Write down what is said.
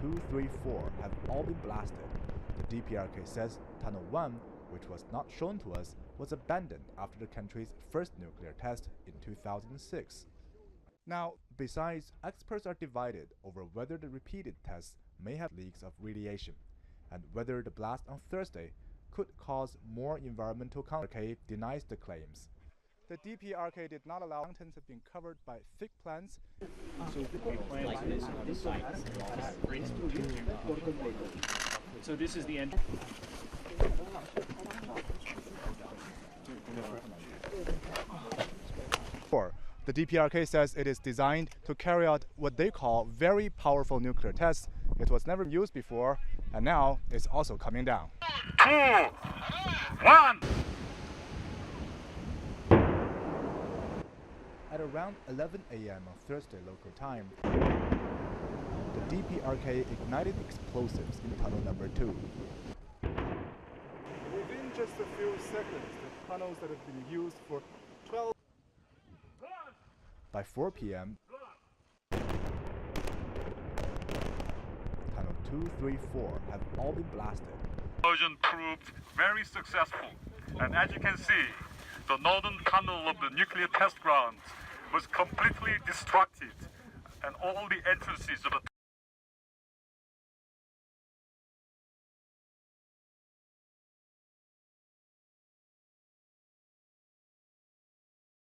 2, 3, 4 have all been blasted. The DPRK says Tunnel 1, which was not shown to us, was abandoned after the country's first nuclear test in 2006. Now, besides, experts are divided over whether the repeated tests may have leaks of radiation, and whether the blast on Thursday could cause more environmental DPRK denies the claims. The DPRK did not allow mountains have been covered by thick plants. So this is the end. The DPRK says it is designed to carry out what they call very powerful nuclear tests. It was never used before, and now it's also coming down. 2, 1. At around 11 a.m. on Thursday local time, the DPRK ignited explosives in tunnel number 2. Within just a few seconds, the tunnels that have been used for 12. By 4 p.m., tunnel 2, 3, 4 have all been blasted. Explosion proved very successful, and as you can see, the northern tunnel of the nuclear test ground was completely destructed, and all the entrances of the